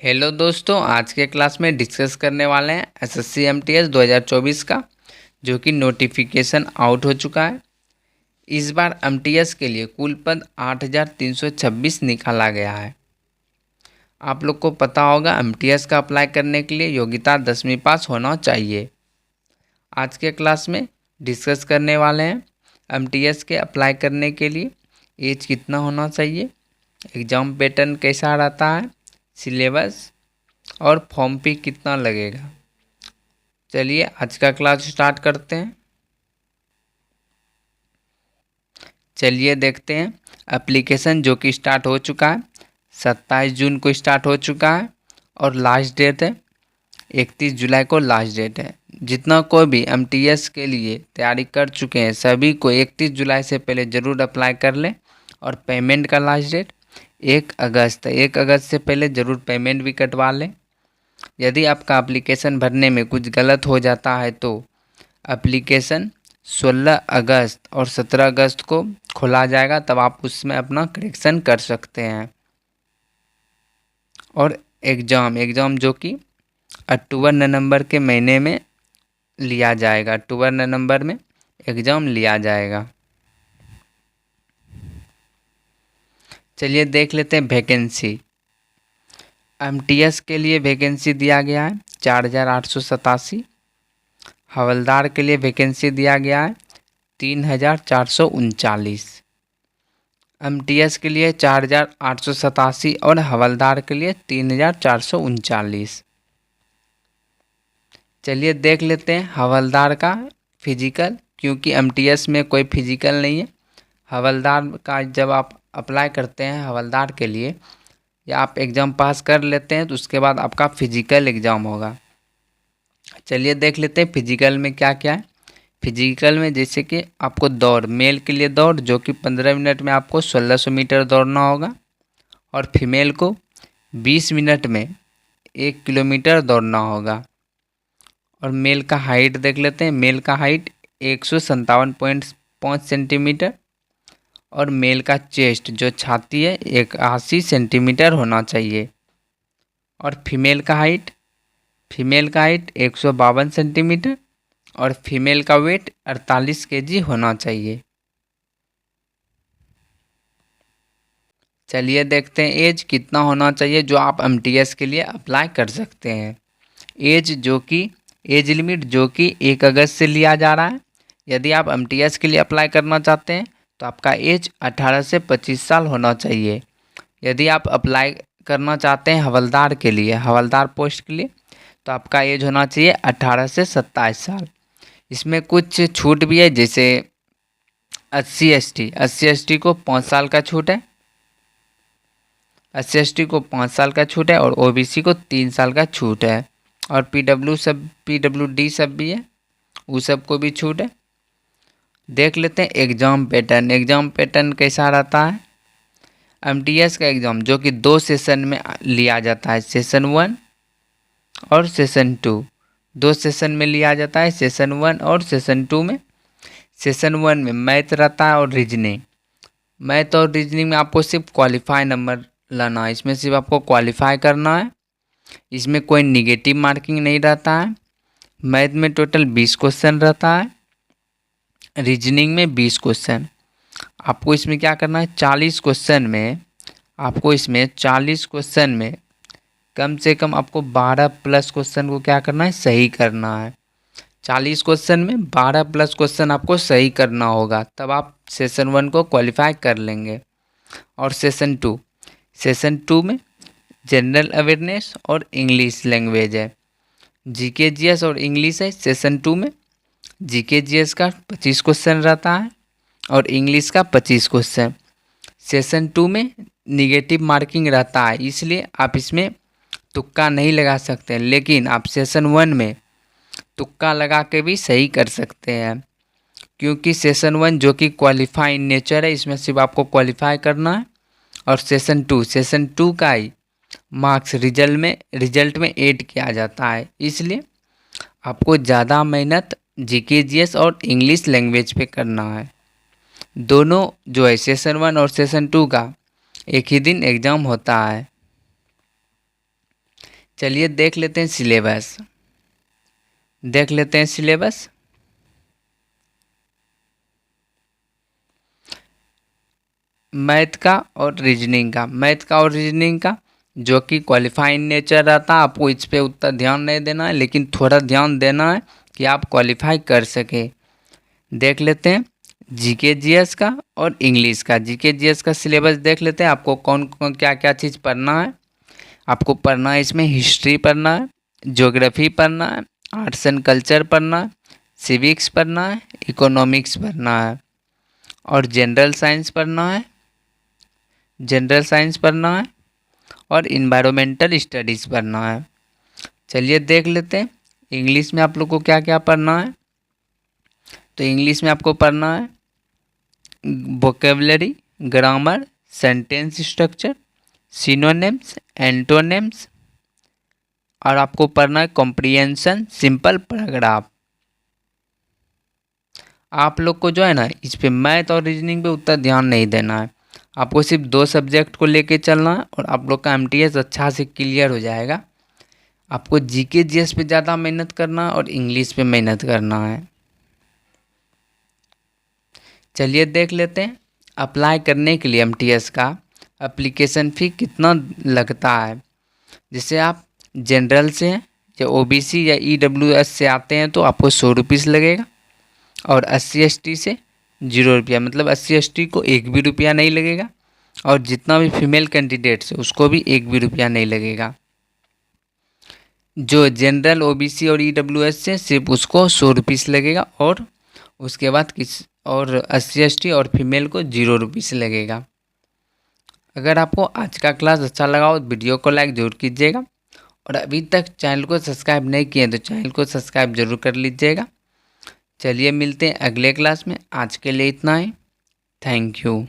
Hello दोस्तों, आज के क्लास में डिस्कस करने वाले हैं एसएससी एमटीएस 2024 का, जो कि नोटिफिकेशन आउट हो चुका है। इस बार एमटीएस के लिए कुल पद 8326 निकाला गया है। आप लोग को पता होगा एमटीएस का अप्लाई करने के लिए योग्यता 10वीं पास होना चाहिए। आज के क्लास में डिस्कस करने वाले हैं एमटीएस के अप्लाई करने के लिए एज कितना होना चाहिए, एग्ज़ाम पैटर्न कैसा रहता है, सिलेबस और फॉर्म फी कितना लगेगा। चलिए आज का क्लास स्टार्ट करते हैं। चलिए देखते हैं एप्लीकेशन जो कि स्टार्ट हो चुका है। 27 जून को स्टार्ट हो चुका है और लास्ट डेट है 31 जुलाई को लास्ट डेट है। जितना कोई भी एमटीएस के लिए तैयारी कर चुके हैं सभी को 31 जुलाई से पहले ज़रूर अप्लाई कर लें। और पेमेंट का लास्ट डेट 1 अगस्त से पहले ज़रूर पेमेंट भी कटवा लें। यदि आपका एप्लीकेशन भरने में कुछ गलत हो जाता है तो एप्लीकेशन 16 अगस्त और 17 अगस्त को खोला जाएगा, तब आप उसमें अपना करेक्शन कर सकते हैं। और एग्ज़ाम जो कि अक्टूबर नवंबर के महीने में लिया जाएगा, अक्टूबर नवंबर में एग्ज़ाम लिया जाएगा। चलिए देख लेते हैं वैकेंसी। एमटीएस के लिए वैकेंसी दिया गया है 4887। हवलदार के लिए वैकेंसी दिया गया है 3439। एमटीएस के लिए 4887 और हवलदार के लिए 3439। चलिए देख लेते हैं हवलदार का फिजिकल, क्योंकि एमटीएस में कोई फिजिकल नहीं है। हवलदार का जब आप अप्लाई करते हैं हवलदार के लिए या आप एग्ज़ाम पास कर लेते हैं तो उसके बाद आपका फिजिकल एग्ज़ाम होगा। चलिए देख लेते हैं फिजिकल में क्या क्या है। फिजिकल में जैसे कि आपको दौड़, मेल के लिए दौड़ जो कि 15 मिनट में आपको 1600 मीटर दौड़ना होगा और फीमेल को 20 मिनट में 1 किलोमीटर दौड़ना होगा। और मेल का हाइट देख लेते हैं। मेल का हाइट 157.5 सेंटीमीटर और मेल का चेस्ट जो छाती है 81 सेंटीमीटर होना चाहिए। और फीमेल का हाइट 152 सेंटीमीटर और फीमेल का वेट 48 केजी होना चाहिए। चलिए देखते हैं एज कितना होना चाहिए जो आप एमटीएस के लिए अप्लाई कर सकते हैं। एज लिमिट जो कि 1 अगस्त से लिया जा रहा है। यदि आप एमटीएस के लिए अप्लाई करना चाहते हैं तो आपका एज 18 से 25 साल होना चाहिए। यदि आप अप्लाई करना चाहते हैं हवलदार के लिए, हवलदार पोस्ट के लिए, तो आपका एज होना चाहिए 18 से 27 साल। इसमें कुछ छूट भी है, जैसे 80 ST को 5 साल का छूट है। 80 ST को 5 साल का छूट है और ओबीसी को 3 साल का छूट है। और PWD सब भी है, वो सब को भी छूट है। देख लेते हैं एग्ज़ाम पैटर्न कैसा रहता है। एमटीएस का एग्ज़ाम जो कि 2 सेशन में लिया जाता है, सेशन 1 और सेशन 2। 2 सेशन में लिया जाता है, सेशन 1 और सेशन 2 में। सेशन 1 में मैथ रहता है और रीजनिंग। मैथ और रीजनिंग में आपको सिर्फ क्वालिफाई नंबर लाना है, इसमें सिर्फ आपको क्वालिफाई करना है। इसमें कोई निगेटिव मार्किंग नहीं रहता है। मैथ में टोटल 20 क्वेश्चन रहता है, रीजनिंग में 20 क्वेश्चन। आपको इसमें क्या करना है, 40 क्वेश्चन में कम से कम आपको 12 प्लस क्वेश्चन को क्या करना है, सही करना है। 40 क्वेश्चन में 12 प्लस क्वेश्चन आपको सही करना होगा, तब आप सेशन 1 को क्वालिफाई कर लेंगे। और सेशन 2 में जनरल अवेयरनेस और इंग्लिश लैंग्वेज है। जीके जीएस और इंग्लिश है। सेशन 2 में जीके जीएस का 25 क्वेश्चन रहता है और इंग्लिश का 25 क्वेश्चन। सेशन 2 में निगेटिव मार्किंग रहता है, इसलिए आप इसमें तुक्का नहीं लगा सकते, लेकिन आप सेशन 1 में तुक्का लगा के भी सही कर सकते हैं, क्योंकि सेशन 1 जो कि क्वालिफाई नेचर है, इसमें सिर्फ आपको क्वालिफाई करना है। और सेशन 2 का ही मार्क्स रिजल्ट में ऐड किया जाता है, इसलिए आपको ज़्यादा मेहनत जीके जीएस और इंग्लिश लैंग्वेज पे करना है। दोनों जो है सेशन 1 और सेशन 2 का एक ही दिन एग्ज़ाम होता है। चलिए देख लेते हैं सिलेबस। देख लेते हैं सिलेबस। मैथ का और रीजनिंग का, मैथ का और रीजनिंग का जो कि क्वालिफाइंग नेचर रहता है, आपको इस पे उतना ध्यान नहीं देना है, लेकिन थोड़ा ध्यान देना है कि आप क्वालिफाई कर सके। देख लेते हैं जीके जीएस का और इंग्लिश का। जीके जीएस का सिलेबस देख लेते हैं, आपको कौन कौन क्या क्या चीज़ पढ़ना है। आपको पढ़ना है इसमें हिस्ट्री पढ़ना है, ज्योग्राफी पढ़ना है, आर्ट्स एंड कल्चर पढ़ना है, सिविक्स पढ़ना है, इकोनॉमिक्स पढ़ना है और जनरल साइंस पढ़ना है। जनरल साइंस पढ़ना है और इन्वायरमेंटल स्टडीज़ पढ़ना है। चलिए देख लेते हैं इंग्लिश में आप लोग को क्या क्या पढ़ना है। तो इंग्लिश में आपको पढ़ना है vocabulary, grammar, sentence structure, synonyms, antonyms और आपको पढ़ना है कॉम्प्रिहेंशन, सिंपल पैराग्राफ। आप लोग को जो है ना इस पे मैथ और रीजनिंग पे उतना ध्यान नहीं देना है, आपको सिर्फ 2 सब्जेक्ट को लेके चलना है और आप लोग का एमटीएस अच्छा से क्लियर हो जाएगा। आपको जीके जीएस पे ज़्यादा मेहनत करना है और इंग्लिश पे मेहनत करना है। चलिए देख लेते हैं अप्लाई करने के लिए एमटीएस का एप्लीकेशन फ़ी कितना लगता है। जैसे आप जनरल से हैं या ओबीसी या ईडब्ल्यूएस से आते हैं तो आपको 100 रुपीज़ लगेगा और SC ST से 0 रुपया, मतलब SC ST को 1 भी रुपया नहीं लगेगा और जितना भी फीमेल कैंडिडेट्स है उसको भी 1 भी रुपया नहीं लगेगा। जो जनरल ओबीसी और ईडब्ल्यूएस से सिर्फ उसको 100 रुपीज़ लगेगा और उसके बाद और SC ST और फीमेल को 0 रुपीज़ लगेगा। अगर आपको आज का क्लास अच्छा लगा हो तो वीडियो को लाइक ज़रूर कीजिएगा और अभी तक चैनल को सब्सक्राइब नहीं किए तो चैनल को सब्सक्राइब ज़रूर कर लीजिएगा। चलिए मिलते हैं अगले क्लास में, आज के लिए इतना ही। Thank you.